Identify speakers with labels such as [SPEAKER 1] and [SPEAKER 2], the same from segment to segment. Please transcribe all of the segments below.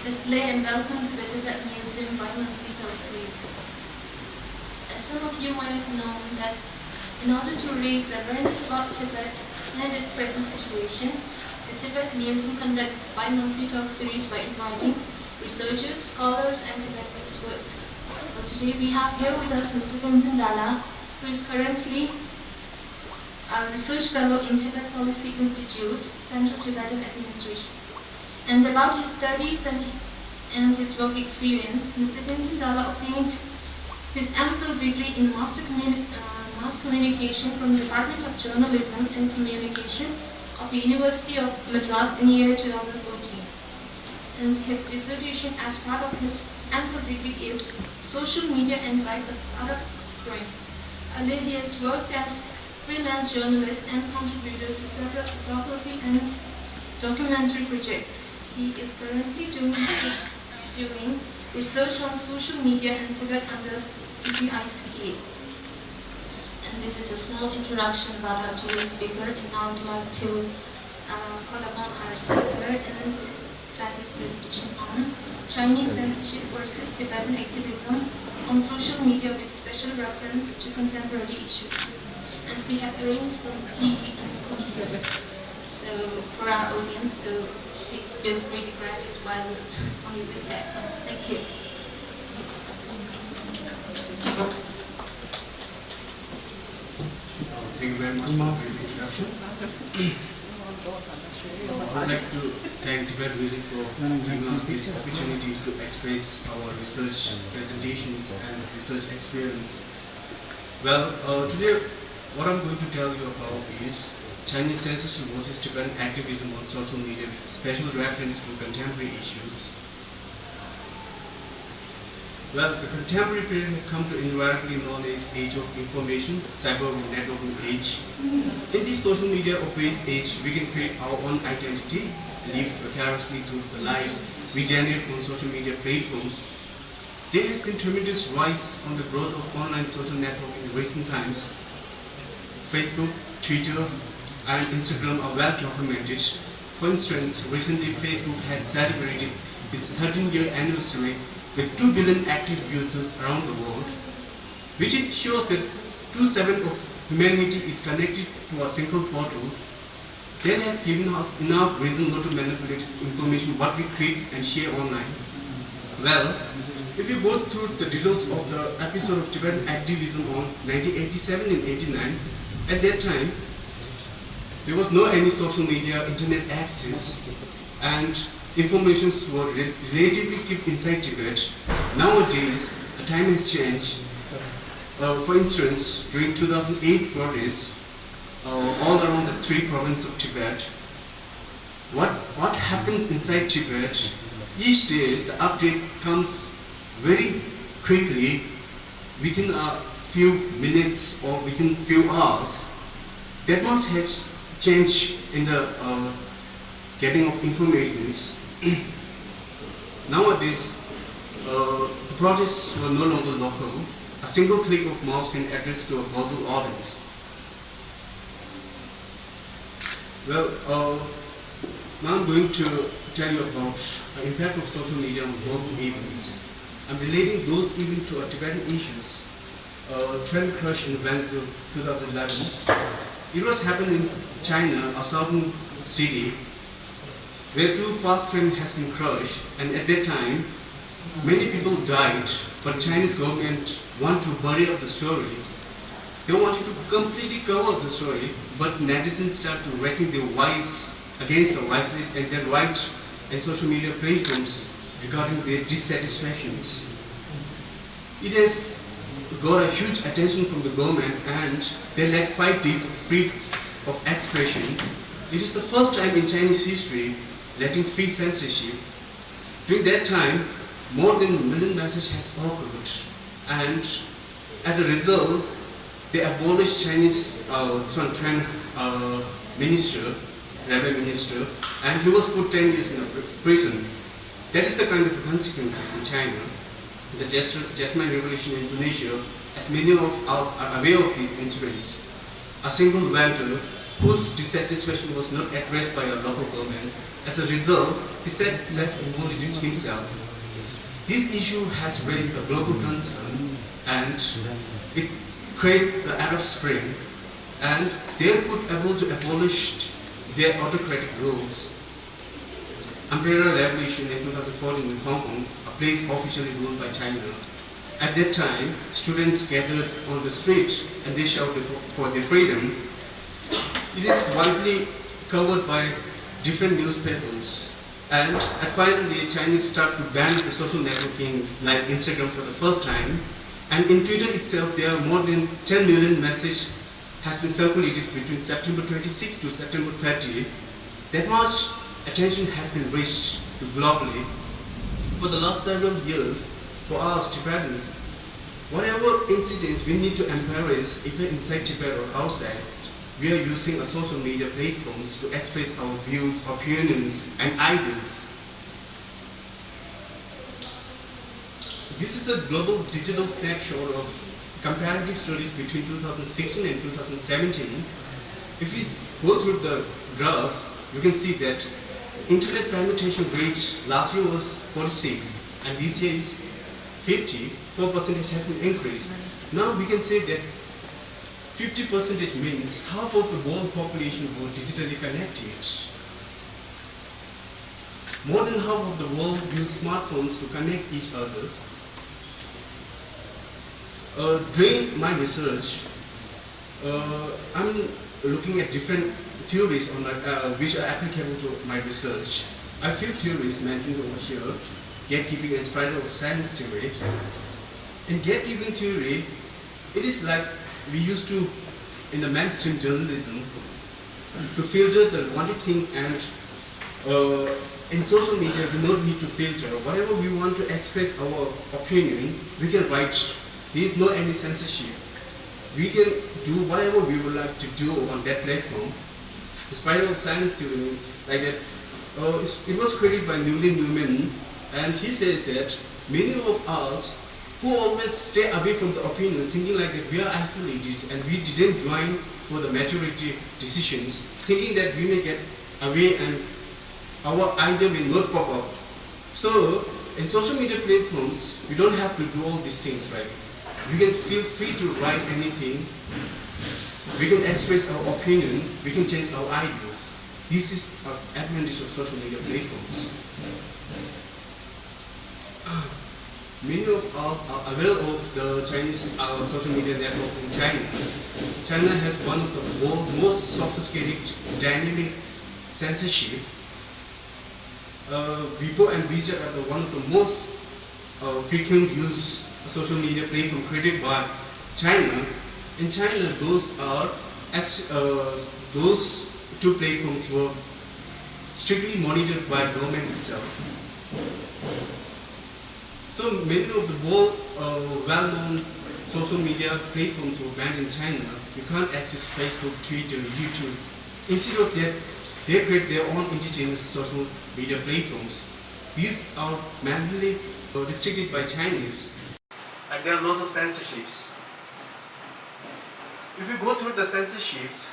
[SPEAKER 1] Display and welcome to the Tibet Museum bi-monthly talk series. As some of you might have known that in order to raise awareness about Tibet and its present situation, the Tibet Museum conducts bi-monthly talk series by inviting researchers, scholars and Tibet experts. But today we have here with us Mr. Vincent Dalla, who is currently a research fellow in Tibet Policy Institute, Central Tibetan Administration. And about his studies and his work experience, Mr. Vincent Dalla obtained his MPhil degree in Mass Communication from the Department of Journalism and Communication of the University of Madras in the year 2014. And his dissertation as part of his MPhil degree is Social Media and Rise of Arab Spring. Earlier he has worked as freelance journalist and contributor to several photography and documentary projects. He is currently doing research on social media and Tibet under TPICTA. And this is a small introduction about our today's speaker, and now I would like to call upon our speaker and start his presentation on Chinese censorship versus Tibetan activism on social media with special reference to contemporary issues. And we have arranged some tea and cookies for our audience, so please feel free to grab it while on your way back home. Thank you. Yes.
[SPEAKER 2] Thank you very much for the brief introduction. I would like to thank Tibet Music for giving us this opportunity to express our research presentations and research experience. Well, today what I'm going to tell you about is Chinese censorship versus Tibetan activism on social media with special reference to contemporary issues. Well, the contemporary period has come to invariably known as age of information, cyber networking age. In this social media based age, we can create our own identity, live vicariously through the lives we generate on social media platforms. There has been tremendous rise on the growth of online social networking in recent times. Facebook, Twitter, and Instagram are well documented. For instance, recently Facebook has celebrated its 13-year anniversary with 2 billion active users around the world, which it shows that 2/7 of humanity is connected to a single portal. That has given us enough reason not to manipulate information what we create and share online. Well, if you go through the details of the episode of Tibetan activism on 1987 and 89, at that time, there was no any social media, internet access, and informations were relatively kept inside Tibet. Nowadays, the time has changed. For instance, during 2008 protests, all around the 3 provinces of Tibet, what happens inside Tibet, each day the update comes very quickly, within a few minutes or within few hours. That much has changed in the getting of information. Nowadays, the protests were no longer local. A single click of mouse can address to a global audience. Well, now I'm going to tell you about the impact of social media on global events. I'm relating those events to Tibetan issues. Train crash in Guangzhou 2011. It was happening in China, a southern city, where 2 fast trains has been crushed, and at that time, many people died, but Chinese government want to bury up the story. They wanted to completely cover the story, but netizens start to raising their voice against the voiceless and their right and social media platforms regarding their dissatisfactions. It has got a huge attention from the government, and they led 5 days of freedom of expression. It is the first time in Chinese history letting free censorship. During that time, more than 1 million messages has occurred, and as a result, they abolished Chinese rabbi minister, and he was put 10 years in prison. That is the kind of consequences in China. The Jasmine Revolution in Indonesia, as many of us are aware of these incidents. A single vendor whose dissatisfaction was not addressed by a local government. As a result, he set self-involved himself. This issue has raised a global concern and it created the Arab Spring, and they were able to abolish their autocratic rules. Umbrella Revolution in 2014 in Hong Kong, a place officially ruled by China. At that time, students gathered on the street and they shouted for their freedom. It is widely covered by different newspapers. And finally, Chinese start to ban the social networkings like Instagram for the first time. And in Twitter itself, there are more than 10 million messages has been circulated between September 26 to September 30. That much attention has been reached globally. For the last several years, for us Tibetans, whatever incidents we need to embrace, either inside Tibet or outside, we are using our social media platforms to express our views, opinions, and ideas. This is a global digital snapshot of comparative studies between 2016 and 2017. If we go through the graph, you can see that internet penetration rate last year was 46 and this year is 50. 4% has been increased. Now we can say that 50% means half of the world population were digitally connected. More than half of the world use smartphones to connect each other. During my research, I'm looking at different theories on which are applicable to my research. A few theories mentioned over here: gatekeeping and spiral of science theory. In gatekeeping theory, it is like we used to, in the mainstream journalism, to filter the wanted things, and in social media we don't need to filter. Whatever we want to express our opinion, we can write. There is no any censorship. We can do whatever we would like to do on that platform. The spiral of science theory is like that. It was created by Nguyen Newman, and he says that many of us who always stay away from the opinions, thinking like that we are isolated and we didn't join for the majority decisions, thinking that we may get away and our idea will not pop up. So in social media platforms, we don't have to do all these things, right? We can feel free to write anything. We can express our opinion. We can change our ideas. This is an advantage of social media platforms. Many of us are aware of the Chinese social media networks in China. China has one of the world's most sophisticated dynamic censorship. Weibo and WeChat are one of the most frequent used social media platform created by China. In China, those two platforms were strictly monitored by government itself. So many of the world well-known social media platforms were banned in China. You can't access Facebook, Twitter, YouTube. Instead of that, they create their own indigenous social media platforms. These are mainly restricted by Chinese, and there are lots of censorships. If you go through the censorships,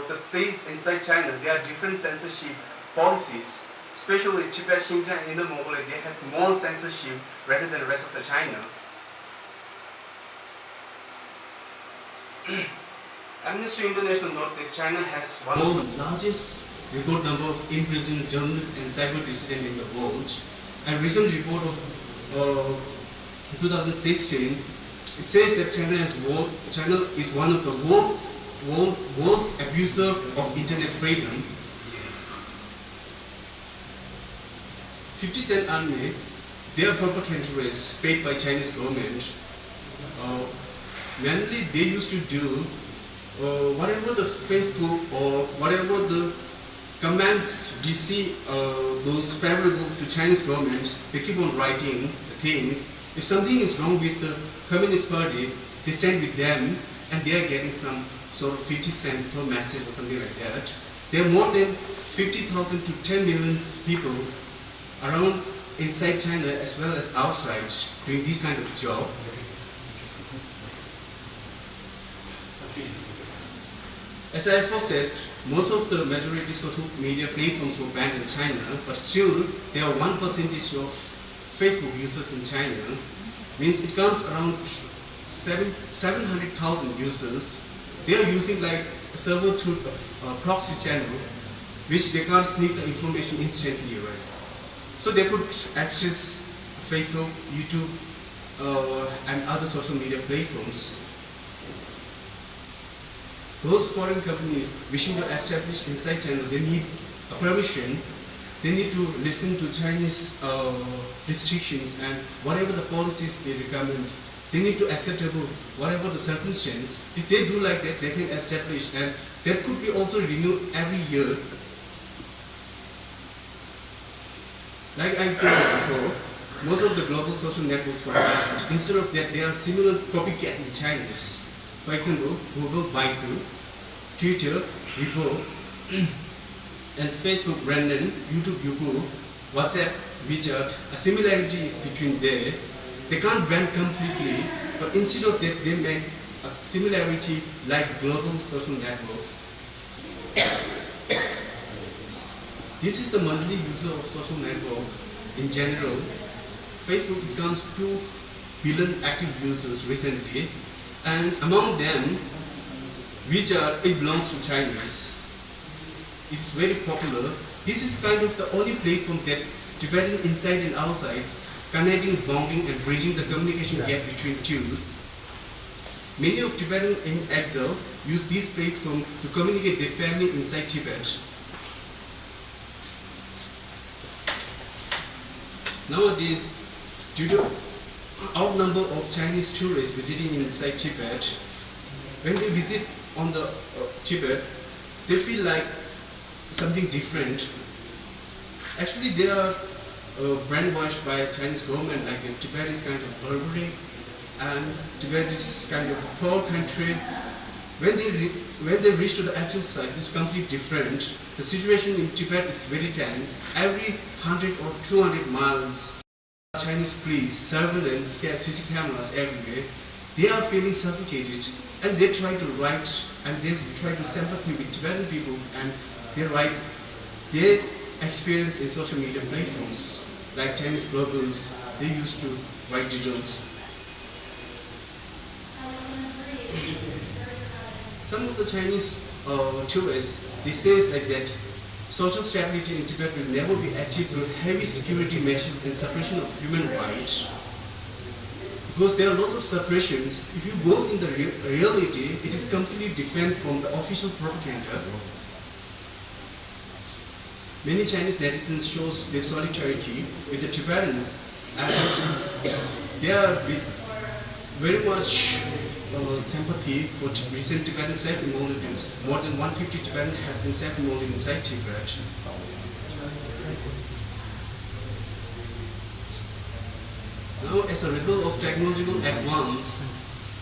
[SPEAKER 2] the place inside China, there are different censorship policies. Especially Tibet, Xinjiang, and Inner Mongolia, they have more censorship rather than the rest of the China. Amnesty International notes that China has one of the largest record number of imprisoned journalists and cyber dissidents in the world. A recent report of 2016, it says that China is one of the world's abuser of internet freedom. 50 Cent Army, they are propagandists paid by Chinese government. Mainly they used to do whatever the Facebook or whatever the comments we see those favorable to Chinese government, they keep on writing the things. If something is wrong with the Communist Party, they stand with them and they are getting some sort of 50 cents per message or something like that. There are more than 50,000 to 10 million people around inside China as well as outside doing this kind of job. As I have said, most of the majority social media platforms were banned in China, but still there are 1% of Facebook users in China. Means it comes around 700,000 users. They are using like a server through a proxy channel, which they can't sneak the information instantly, right? So they could access Facebook, YouTube, and other social media platforms. Those foreign companies wishing to establish inside China, they need a permission. They need to listen to Chinese restrictions and whatever the policies they recommend. They need to acceptable whatever the circumstance. If they do like that, they can establish, and that could be also renewed every year. Like I told you before, most of the global social networks were banned. Instead of that, there are similar copycat in Chinese. For example, Google Baidu, Twitter, Weibo, and Facebook Renren, YouTube Youku, WhatsApp, WeChat. A similarity is between there. They can't ban completely, but instead of that, they make a similarity like global social networks. This is the monthly user of social network in general. Facebook becomes 2 billion active users recently, and among them, WeChat, it belongs to Chinese. It's very popular. This is kind of the only platform that Tibetan inside and outside, connecting, bonding, and bridging the communication gap between two. Many of Tibetan in exile use this platform to communicate their family inside Tibet. Nowadays, due to odd number of Chinese tourists visiting inside Tibet, when they visit on the Tibet, they feel like something different. Actually, they are brainwashed by Chinese government, like Tibet is kind of barbaric and Tibet is kind of a poor country. When they reach to the actual site, it's completely different. The situation in Tibet is very tense. Every 100 or 200 miles, Chinese police, surveillance, CC cameras everywhere. They are feeling suffocated, and they try to write and they try to sympathy with Tibetan peoples, and they write their experience in social media platforms like Chinese bloggers. They used to write details. Some of the Chinese tourists, they say like that social stability in Tibet will never be achieved through heavy security measures and suppression of human rights. Because there are lots of suppressions. If you go in the reality, it is completely different from the official propaganda. Many Chinese netizens shows their solidarity with the Tibetans, and they are very much sympathy for recent Tibetan self-immolations. More than 150 Tibetans has been self-immolated inside Tibet. Now, as a result of technological advance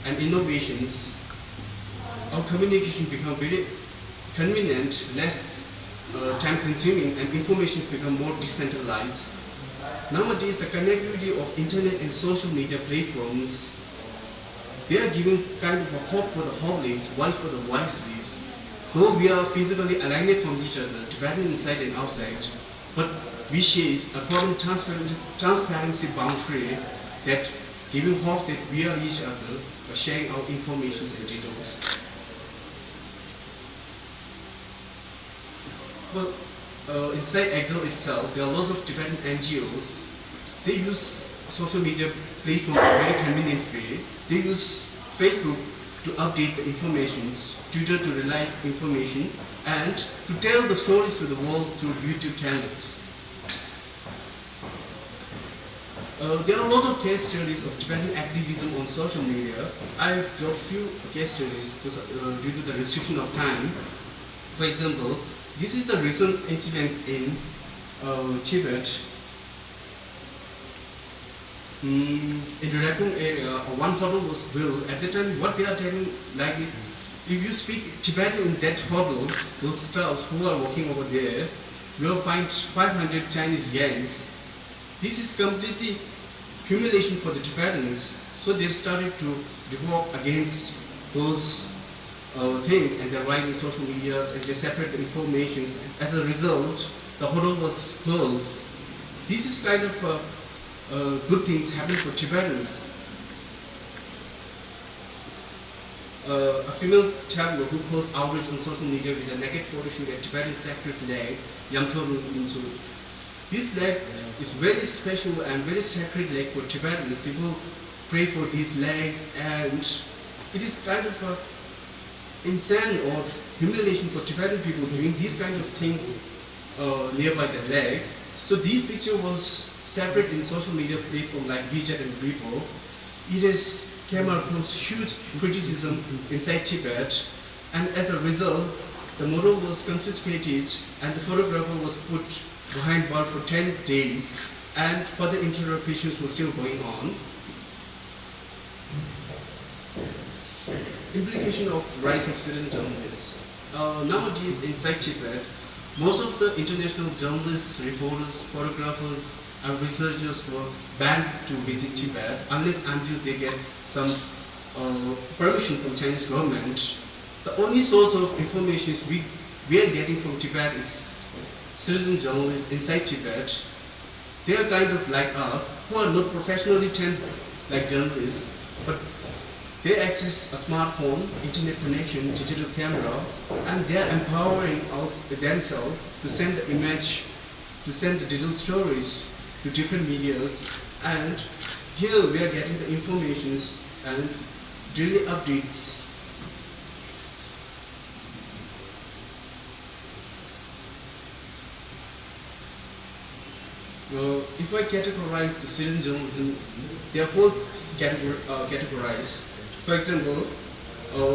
[SPEAKER 2] and innovations, our communication become very convenient, less time-consuming, and information become more decentralized. Nowadays, the connectivity of internet and social media platforms, they are giving kind of a hope for the hopeless, voice for the voiceless. Though we are physically aligned from each other, Tibetan inside and outside, but we share a common transparency boundary that giving hope that we are each other by sharing our information and details. For inside Exile itself, there are lots of Tibetan NGOs. They use social media platform in a very convenient way. They use Facebook to update the information, Twitter to relay information, and to tell the stories to the world through YouTube channels. There are lots of case studies of Tibetan activism on social media. I have dropped few case studies because, due to the restriction of time. For example, this is the recent incidents in Tibet. In the Rapung area, one hotel was built. At the time, what they are telling like is, if you speak Tibetan in that hotel, those staffs who are working over there will find 500 Chinese yens. This is completely humiliation for the Tibetans. So they started to revolt against those things, and they write in social medias and they separate the informations. As a result, the hotel was closed. This is kind of good things happen for Tibetans. A female traveler who caused outrage on social media with a naked photo shoot at Tibetan sacred leg, Yamtoru Insu. This leg is very special and very sacred leg for Tibetans. People pray for these legs, and it is kind of a insane or humiliation for Tibetan people doing these kind of things nearby the leg. So this picture was separate in social media platform like WeChat and Weibo. It has came across huge criticism inside Tibet, and as a result, the model was confiscated and the photographer was put behind bars for 10 days, and further interrogations were still going on. Implication of rise of citizen journalists. Nowadays inside Tibet, most of the international journalists, reporters, photographers, and researchers were banned to visit Tibet unless until they get some permission from Chinese government. The only source of information we are getting from Tibet is citizen journalists inside Tibet. They are kind of like us, who are not professionally trained like journalists, but they access a smartphone, internet connection, digital camera, and they are empowering themselves to send the image, to send the digital stories to different medias, and here we are getting the informations and daily updates. If I categorize the citizen journalism, there are four categorized. For example,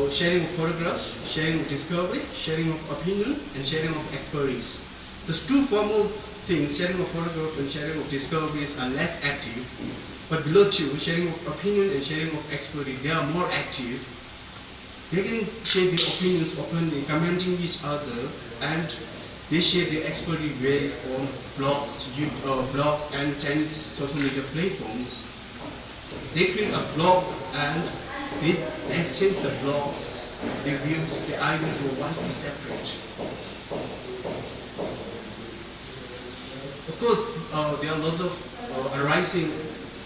[SPEAKER 2] sharing of photographs, sharing of discovery, sharing of opinion, and sharing of expertise. The two formal things, sharing of photograph and sharing of discoveries, are less active, but below two, sharing of opinion and sharing of expertise, they are more active. They can share their opinions openly, commenting each other, and they share their expertise based on blogs and Chinese social media platforms. They create a blog and they exchange the blogs, their views, their ideas were widely separate. Of course, there are lots of arising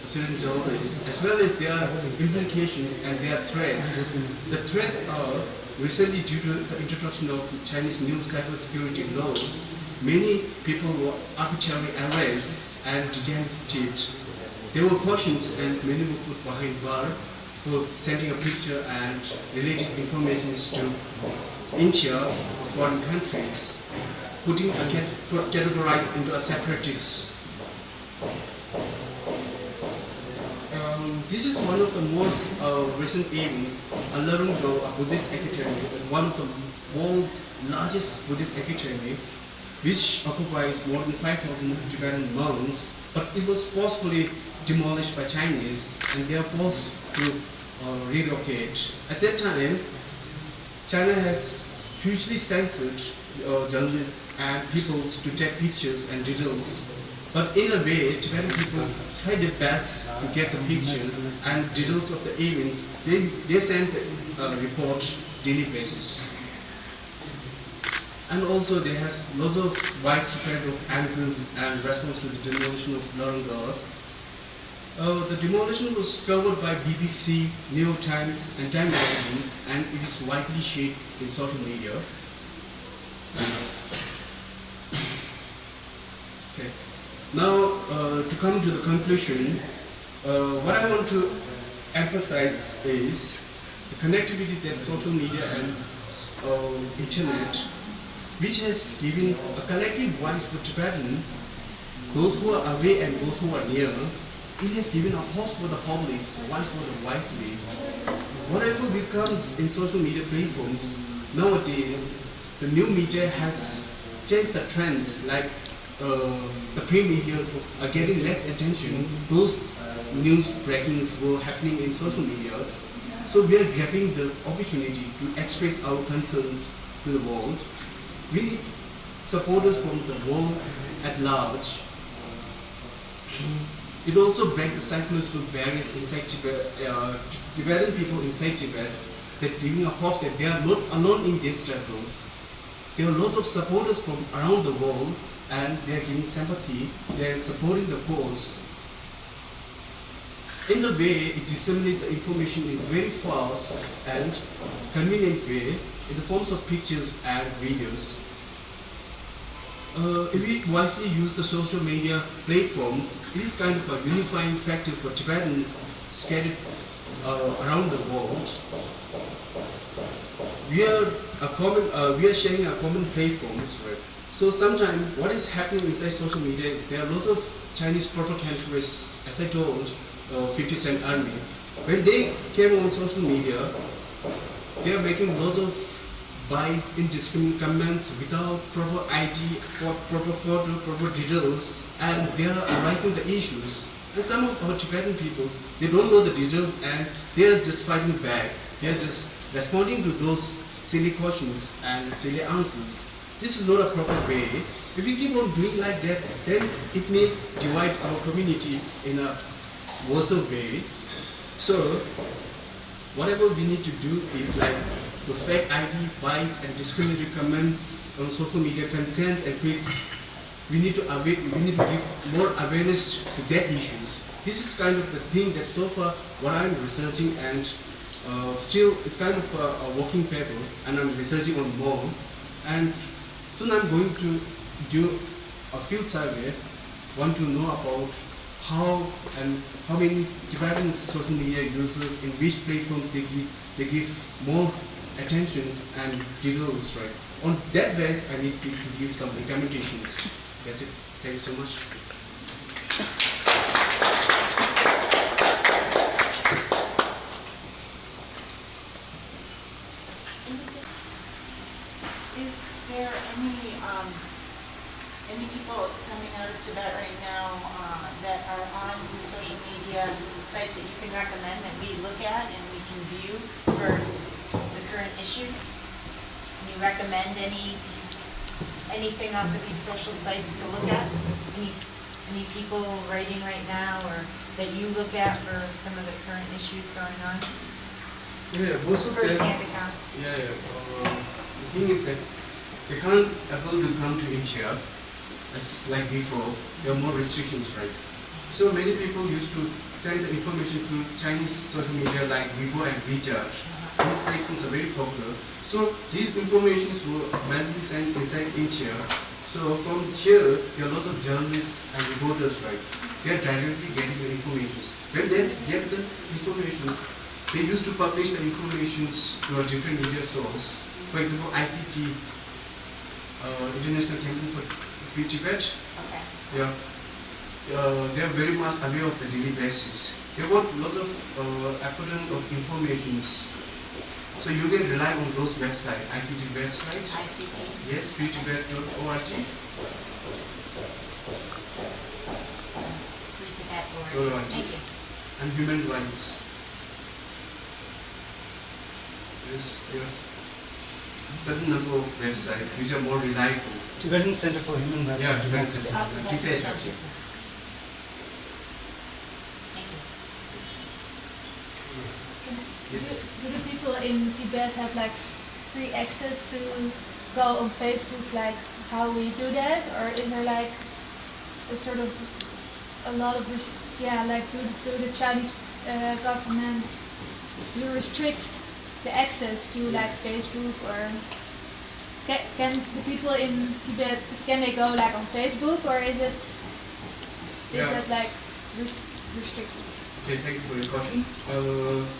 [SPEAKER 2] citizen journalists, as well as there are implications and there are threats. The threats are recently due to the introduction of Chinese new cybersecurity laws. Many people were arbitrarily arrested and detained. There were cautions and many were put behind bar for sending a picture and related information to India, foreign countries, putting categorized into a separatist. This is one of the most recent events. Alarung Do, a Buddhist academy, one of the world's largest Buddhist academy, which occupies more than 5,000 Tibetan monks, but it was forcefully demolished by Chinese, and they are forced to relocate. At that time, China has hugely censored journalists and peoples to take pictures and details. But in a way, Tibetan people try their best to get the pictures and details of the events. They send the report daily basis. And also there has lots of widespread of angers and response to the demolition of Lorong Girls. The demolition was covered by BBC, New York Times, and Time magazines, and it is widely shared in social media. Okay. Now, to come to the conclusion, what I want to emphasize is the connectivity that social media and internet, which has given a collective voice for Tibetan, those who are away and those who are near. It has given a hope for the homeless, voice for the voiceless. Whatever becomes in social media platforms, nowadays, the new media has changed the trends, like the print media are getting less attention. Those news breakings were happening in social medias. So we are grabbing the opportunity to express our concerns to the world. We need supporters from the world at large. It also breaks the psychological barriers inside Tibet, Tibetan people inside Tibet that giving a hope that they are not alone in their struggles. There are lots of supporters from around the world, and they are giving sympathy, they are supporting the cause. In the way, it disseminates the information in a very fast and convenient way in the forms of pictures and videos. If we wisely use the social media platforms, it is kind of a unifying factor for Tibetans scattered around the world. We are sharing our common platforms, right? So sometimes what is happening inside social media is there are lots of Chinese propagandists, as I told, 50 Cent Army. When they came on social media, they are making lots of bias, indiscriminate comments without proper ID, proper photo, proper details, and they are arising the issues. And some of our Tibetan people, they don't know the details and they are just fighting back. They are just responding to those silly questions and silly answers. This is not a proper way. If we keep on doing like that, then it may divide our community in a worse way. So, whatever we need to do is like the fake ID, bias, and discriminatory comments on social media content and create. We need to give more awareness to that issues. This is kind of the thing that so far what I'm researching, and still it's kind of a working paper, and I'm researching on more. And soon I'm going to do a field survey. Want to know about how many Tibetan social media users in which platforms they give more attention and details, right? On that base, I need to give some recommendations. That's it. Thank you so much.
[SPEAKER 3] Is there any people coming out of Tibet right now that are on these social media sites that you can recommend that we look at and we can view for the current issues? Can you recommend anything off of these social sites to look at? Any people writing right now or that you look at for some of the current issues going on?
[SPEAKER 2] Yeah, most of
[SPEAKER 3] First-hand accounts.
[SPEAKER 2] The thing is that they can't able to come to India as like before. There are more restrictions, right? So many people used to send the information through Chinese social media like Weibo and WeChat. These platforms are very popular. So these informations were mainly sent inside India. So from here, there are lots of journalists and reporters, right? They are directly getting the information. When they get the information, they used to publish the information to a different media source. For example, ICT, International Campaign for Free Tibet.
[SPEAKER 3] Okay.
[SPEAKER 2] Yeah. They are very much aware of the daily basis. They want lots of abundant of informations. So you can rely on those websites, ICT websites.
[SPEAKER 3] ICT.
[SPEAKER 2] Yes, freetibet.org.
[SPEAKER 3] Freetibet.org. Thank you.
[SPEAKER 2] And human rights. There's certain number of websites which are more reliable.
[SPEAKER 4] Tibetan Center for Human Rights.
[SPEAKER 2] Yeah, Tibetan Center for Human Rights.
[SPEAKER 3] Thank
[SPEAKER 2] TCH.
[SPEAKER 3] you.
[SPEAKER 2] Yes.
[SPEAKER 5] Do the people in Tibet have like free access to go on Facebook like how we do that, or is there like a sort of a lot of like do the Chinese government do restrict the access to like Facebook, or can the people in Tibet can they go like on Facebook, or is it like restricted?
[SPEAKER 2] Okay, thank you for your question.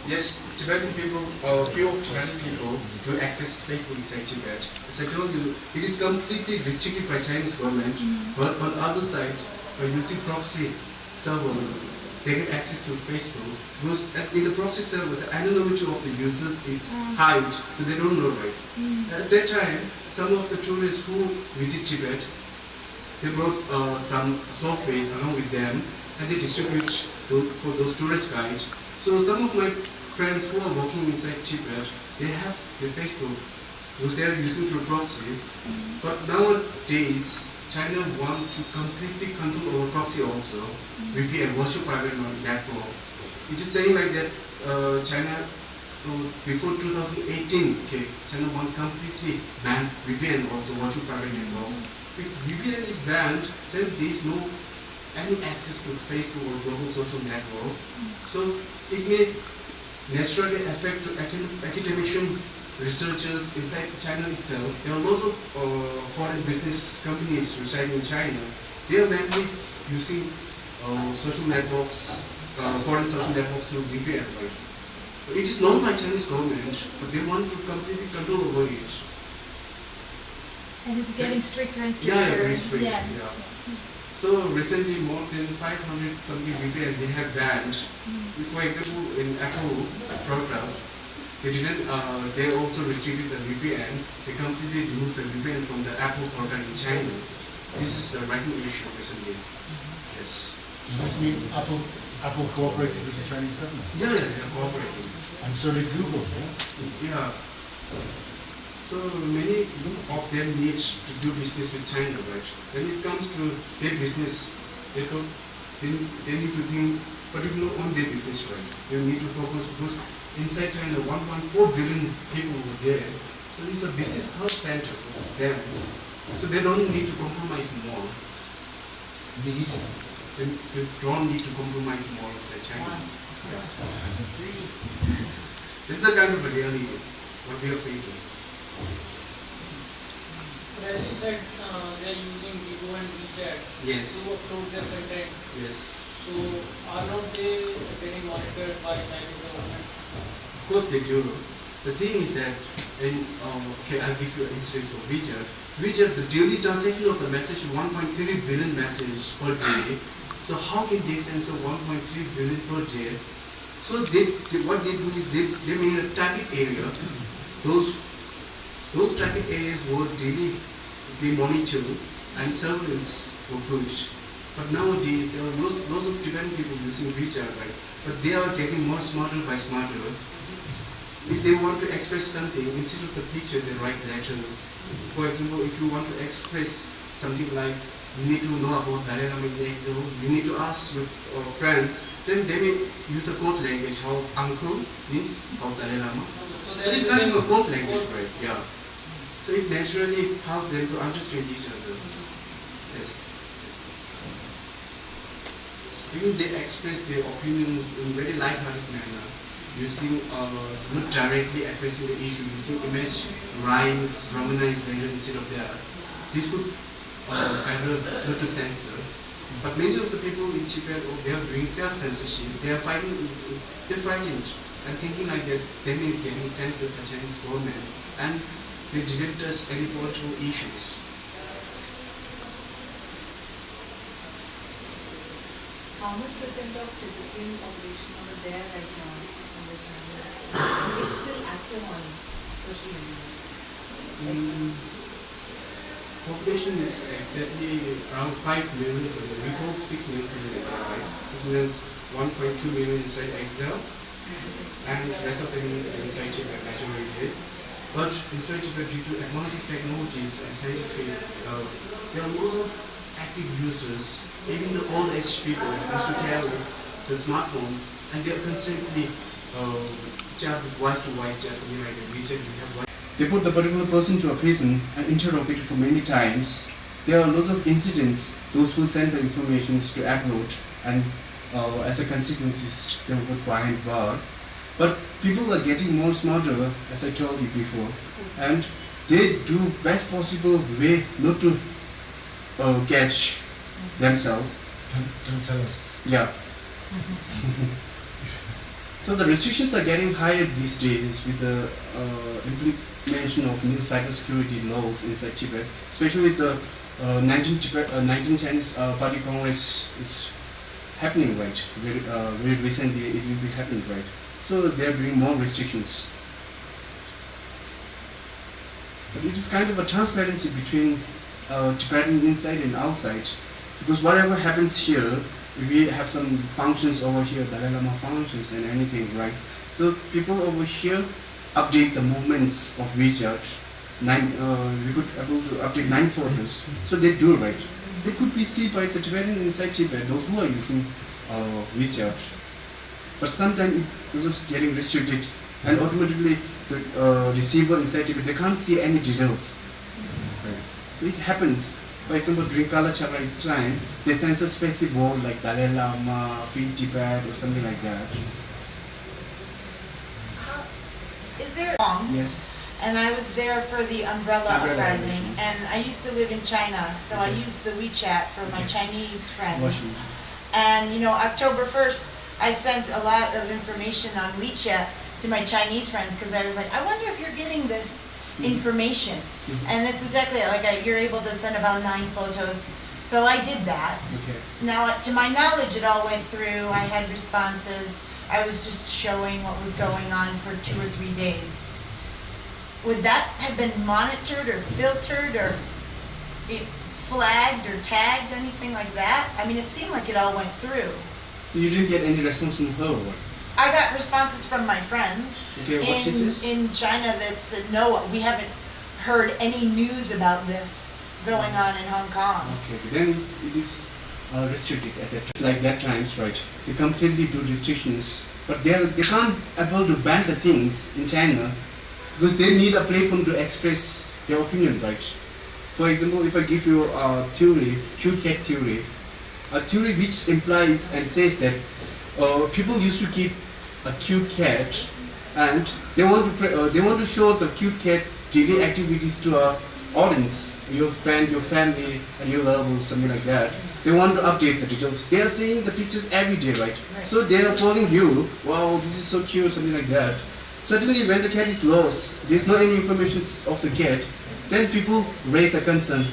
[SPEAKER 2] Yes, Tibetan people, few of Tibetan people do access Facebook inside Tibet. As I told you, it is completely restricted by Chinese government, but on the other side, by using proxy server, they get access to Facebook. Because in the proxy server, the anonymity of the users is high, so they don't know, right? At that time, some of the tourists who visit Tibet, they brought some softwares along with them, and they distribute for those tourist guides. So some of my friends who are working inside Tibet, they have their Facebook because they are using through proxy. But nowadays, China want to completely control our proxy also, VPN, virtual private network. It is saying like that China before 2018, okay, China one completely banned VPN, also virtual private network. If VPN is banned, then there is no any access to Facebook or global social network. So it may naturally affect to academician researchers inside China itself. There are lots of foreign business companies residing in China. They are mainly using social networks, foreign social networks through VPN, right? It is known by Chinese government, but they want to completely control over it.
[SPEAKER 5] And it's getting stricter and stricter.
[SPEAKER 2] Yeah, very strict.
[SPEAKER 5] Yeah.
[SPEAKER 2] Yeah. So recently, more than 500 something VPN they have banned. For example, in Apple program, they didn't. They also restricted the VPN. They completely removed the VPN from the Apple program in China. This is the rising issue recently. Yes.
[SPEAKER 6] Does this mean Apple cooperated with the Chinese government?
[SPEAKER 2] Yeah, they are cooperating.
[SPEAKER 6] And so did Google, yeah?
[SPEAKER 2] Yeah. So many of them need to do business with China, right? When it comes to their business, they need to think particularly on their business, right? They need to focus because inside China, 1.4 billion people were there. So it's a business hub center for them. So they don't need to compromise more.
[SPEAKER 6] Need.
[SPEAKER 2] They don't need to compromise more inside China. Yeah. This is a kind of a reality what we are facing.
[SPEAKER 7] But as you said, they are using Weibo and WeChat
[SPEAKER 2] Yes.
[SPEAKER 7] to upload their content.
[SPEAKER 2] Yes.
[SPEAKER 7] So are not they getting monitored by Chinese government?
[SPEAKER 2] Of course they do. The thing is that, okay, I'll give you an instance of WeChat. WeChat, the daily transaction of the message, 1.3 billion messages per day. So how can they censor 1.3 billion per day? So what they do is they made a target area. Those target areas were daily, they monitor and surveillance were put. But nowadays there are lots of Tibetan people using WeChat, right? But they are getting more smarter by smarter. If they want to express something, instead of the picture, they write letters. For example, if you want to express something like, you need to know about Dalai Lama in exile, you need to ask with friends, then they may use a code language. How's uncle means how's Dalai Lama.
[SPEAKER 7] So
[SPEAKER 2] It is kind of a code language, right? Yeah. So it naturally helps them to understand each other. Yes. Even they express their opinions in very light-hearted manner, using not directly addressing the issue, using image, rhymes, romanized letters instead of their. This could better not to censor. But many of the people in Tibet, they are doing self-censorship. They are fighting, they're frightened and thinking like that they may getting censored by Chinese government, and they didn't touch any political issues.
[SPEAKER 8] How much percent of Tibetan population over there right now in the China is still active on social media?
[SPEAKER 2] Population is exactly around 5 million. So we call 6 million in India, right? 6 million, 1.2 million inside exile, and the rest of them inside Tibet, majority. But inside Tibet, due to advanced technologies and scientific, there are lots of active users. Even the old age people used to carry the smartphones, and they are constantly chat with voice to voice chat, something like that. WeChat, we have voice. They put the particular person to a prison and interrogate it for many times. There are lots of incidents. Those who send the information to upload, and as a consequence, they were put behind bar. But people are getting more smarter, as I told you before, and they do best possible way not to catch themselves.
[SPEAKER 6] Don't tell us.
[SPEAKER 2] Yeah. So the restrictions are getting higher these days with the implementation of new cybersecurity laws inside Tibet, especially the 19 Chinese Party Congress is happening, right? Very recently it will be happening, right? So they are doing more restrictions. But it is kind of a transparency between Tibetan inside and outside, because whatever happens here, if we have some functions over here, Dalai Lama functions and anything, right? So people over here update the movements of WeChat. We could able to update 9 photos. So they do, right? It could be seen by the Tibetan inside Tibet, those who are using WeChat. But sometimes it was getting restricted and automatically the receiver inside Tibet, they can't see any details. Right. So it happens. For example, during Kala Chakra time, they censor specific word like Dalai Lama, Free Tibet, or something like that.
[SPEAKER 3] Is there long?
[SPEAKER 2] Yes.
[SPEAKER 3] And I was there for the umbrella
[SPEAKER 2] Umbrella
[SPEAKER 3] uprising,
[SPEAKER 2] Revolution.
[SPEAKER 3] and I used to live in China, so I
[SPEAKER 2] Okay.
[SPEAKER 3] used the WeChat for my
[SPEAKER 2] Okay.
[SPEAKER 3] Chinese friends.
[SPEAKER 2] Washing.
[SPEAKER 3] And you know, October 1st, I sent a lot of information on WeChat to my Chinese friends because I was like, I wonder if you're getting this information.
[SPEAKER 2] Mhm.
[SPEAKER 3] And that's exactly it. Like you're able to send about 9 photos. So I did that.
[SPEAKER 2] Okay.
[SPEAKER 3] Now, to my knowledge, it all went through. I had responses. I was just showing what was going on for 2 or 3 days. Would that have been monitored or filtered or flagged or tagged, anything like that? I mean, it seemed like it all went through.
[SPEAKER 2] So you didn't get any response from her, or what?
[SPEAKER 3] I got responses from my friends
[SPEAKER 2] Okay, what she says?
[SPEAKER 3] in China that said, no, we haven't heard any news about this going on in Hong Kong.
[SPEAKER 2] Okay, but then it is restricted at that time. Like that times, right? They completely do restrictions, but they can't able to ban the things in China because they need a platform to express their opinion, right? For example, if I give you a theory, cute cat theory, a theory which implies and says that people used to keep a cute cat, and they want to show the cute cat daily activities to a audience, your friend, your family, and your loved ones, something like that. They want to update the details. They are seeing the pictures every day, right? So they are following you. Wow, this is so cute, something like that. Suddenly, when the cat is lost, there's no any information of the cat. Then people raise a concern.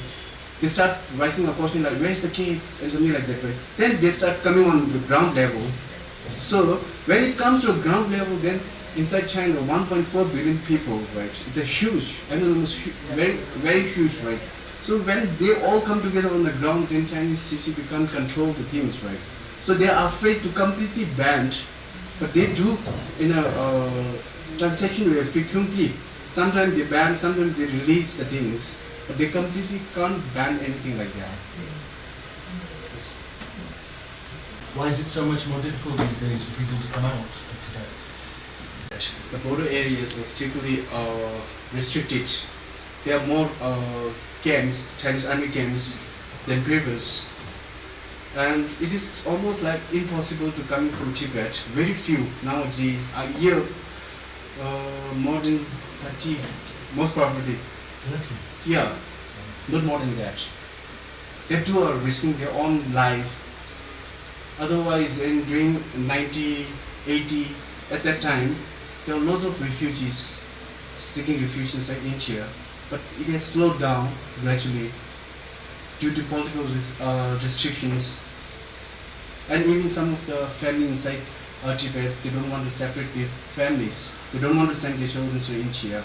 [SPEAKER 2] They start raising a question like, "Where's the cat?" and something like that, right? Then they start coming on the ground level. So when it comes to ground level, then inside China, 1.4 billion people, right? It's a huge, enormous, very, very huge, right? So when they all come together on the ground, then Chinese CCP can't control the things, right? So they are afraid to completely ban, but they do in a transaction way frequently. Sometimes they ban, sometimes they release the things, but they completely can't ban anything like that.
[SPEAKER 6] Why is it so much more difficult these days for people to come out of Tibet?
[SPEAKER 2] The border areas were strictly restricted. There are more camps, Chinese army camps, than previous. And it is almost like impossible to come in from Tibet. Very few nowadays, a year, more than 30, most probably.
[SPEAKER 6] 30.
[SPEAKER 2] Yeah, not more than that. They too are risking their own life. Otherwise, during 90, 80, at that time, there were lots of refugees seeking refuge inside India, but it has slowed down gradually due to political restrictions. And even some of the family inside Tibet, they don't want to separate their families. They don't want to send their children to India.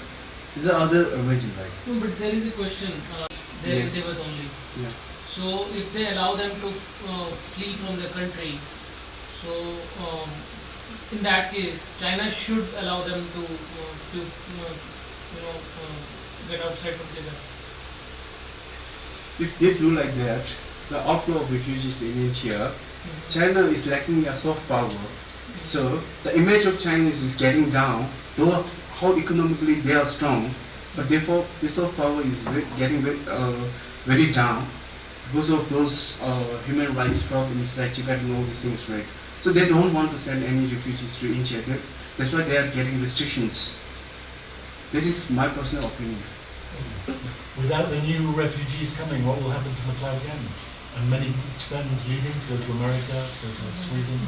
[SPEAKER 2] It's the other reason, right?
[SPEAKER 7] No, but there is a question. There
[SPEAKER 2] Yes.
[SPEAKER 7] is Tibet only.
[SPEAKER 2] Yeah.
[SPEAKER 7] So if they allow them to flee from the country, so in that case, China should allow them to get outside from Tibet.
[SPEAKER 2] If they do like that, the outflow of refugees in India, China is lacking a soft power. So the image of Chinese is getting down, though how economically they are strong, but therefore the soft power is getting very down because of those human rights problems like Tibet and all these things, right? So they don't want to send any refugees to India. That's why they are getting restrictions. That is my personal opinion.
[SPEAKER 6] Without the new refugees coming, what will happen to MacLeod Ganj? And many Tibetans leaving to go to America, to go to Sweden.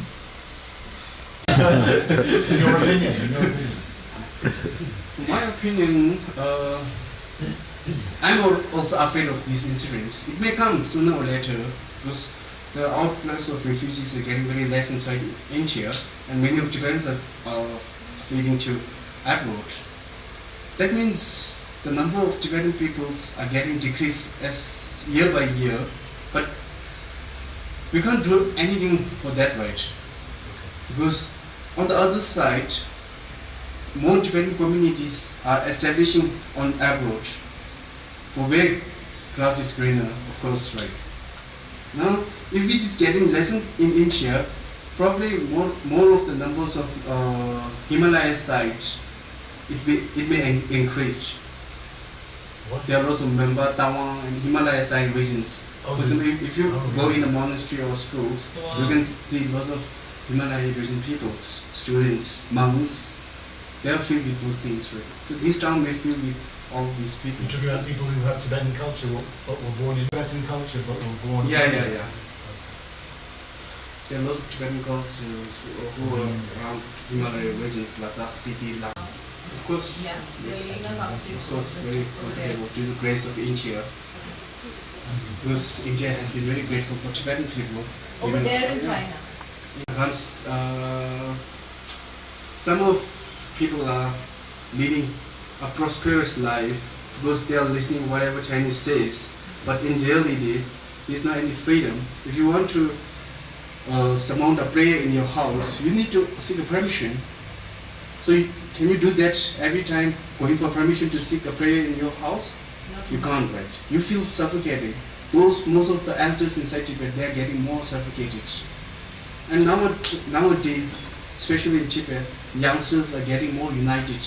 [SPEAKER 6] In your opinion.
[SPEAKER 2] In my opinion, I'm also afraid of these incidents. It may come sooner or later because the outflows of refugees are getting very less inside India, and many of Tibetans are fleeing to abroad. That means the number of Tibetan peoples are getting decreased as year by year, but we can't do anything for that, right? Because on the other side, more Tibetan communities are establishing on abroad for where grass is greener, of course, right? Now, if it is getting lessened in India, probably more of the numbers of Himalaya side it may increase.
[SPEAKER 6] What?
[SPEAKER 2] There are also Member, Tawang, and Himalaya side regions.
[SPEAKER 6] Oh,
[SPEAKER 2] For example, if you
[SPEAKER 6] oh,
[SPEAKER 2] go
[SPEAKER 6] yeah.
[SPEAKER 2] in a monastery or schools,
[SPEAKER 7] Wow.
[SPEAKER 2] you can see lots of Himalaya region peoples, students, monks. They are filled with those things, right? So this town may fill with all these people.
[SPEAKER 6] You're talking about people who have Tibetan culture but were born in Tibetan culture but were born in
[SPEAKER 2] Yeah. There are lots of Tibetan cultures who are around Himalaya regions, Ladakh, Spiti, Ladakh. Of course,
[SPEAKER 8] Yeah,
[SPEAKER 2] yes.
[SPEAKER 8] they're not
[SPEAKER 2] Of course, very
[SPEAKER 8] over there.
[SPEAKER 2] comfortable to the grace of India. Because India has been very grateful for Tibetan people.
[SPEAKER 8] Over
[SPEAKER 2] Even-
[SPEAKER 8] there in
[SPEAKER 2] yeah.
[SPEAKER 8] China.
[SPEAKER 2] Once some of people are leading a prosperous life because they are listening whatever Chinese says, but in reality there's not any freedom. If you want to surmount a prayer in your house, you need to seek a permission. So can you do that every time going for permission to seek a prayer in your house?
[SPEAKER 8] Not
[SPEAKER 2] You can't, right? You feel suffocated. Most of the elders inside Tibet, they are getting more suffocated. And nowadays, especially in Tibet, youngsters are getting more united.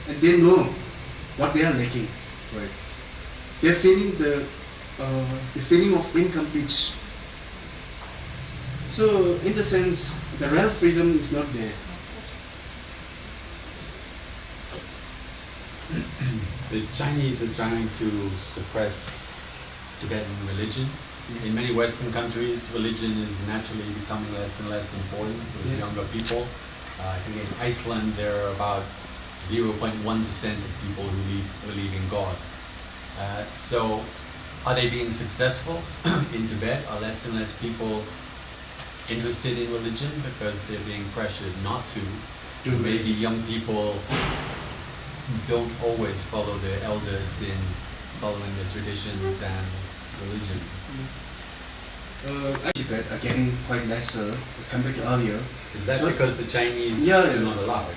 [SPEAKER 2] And they know what they are lacking, right? They're feeling the feeling of incomplete. So, in the sense, the real freedom is not there.
[SPEAKER 9] The Chinese are trying to suppress Tibetan religion.
[SPEAKER 2] Yes.
[SPEAKER 9] In many Western countries, religion is naturally becoming less and less important with
[SPEAKER 2] Yes.
[SPEAKER 9] younger people. I think in Iceland there are about 0.1% of people who believe in God. So are they being successful in Tibet? Are less and less people interested in religion because they're being pressured not to?
[SPEAKER 2] To
[SPEAKER 9] Maybe
[SPEAKER 2] religions.
[SPEAKER 9] young people don't always follow their elders in following the traditions and religion.
[SPEAKER 2] Tibet are getting quite lesser as compared to earlier.
[SPEAKER 9] Is that
[SPEAKER 2] But-
[SPEAKER 9] because the Chinese
[SPEAKER 2] Yeah,
[SPEAKER 9] do
[SPEAKER 2] yeah.
[SPEAKER 9] not allow it?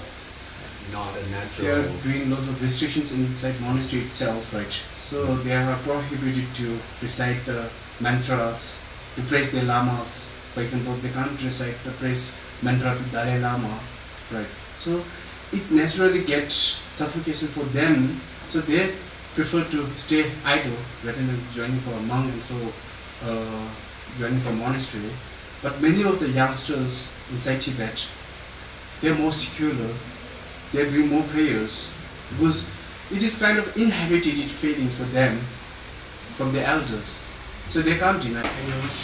[SPEAKER 9] Not a
[SPEAKER 2] They are
[SPEAKER 9] natural.
[SPEAKER 2] doing lots of restrictions inside monastery itself, right? So they are prohibited to recite the mantras, to praise their lamas. For example, they can't recite the praise mantra to Dalai Lama, right? So it naturally gets suffocation for them. So they prefer to stay idle rather than joining for a monk and so joining for a monastery. But many of the youngsters inside Tibet, they're more secular. They're doing more prayers because it is kind of inherited feelings for them from their elders. So they can't deny. Thank you very much.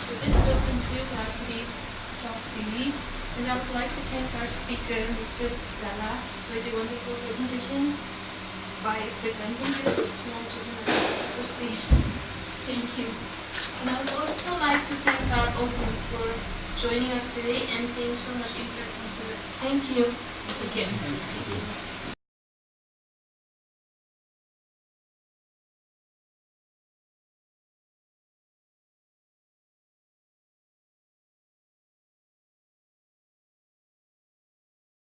[SPEAKER 1] With this, we'll conclude our today's talk series, and I would like to thank our speaker, Mr. Dalla, for the wonderful presentation by presenting this small token of appreciation. Thank you. And I would also like to thank our audience for joining us today and paying so much interest into it. Thank you. Thank you.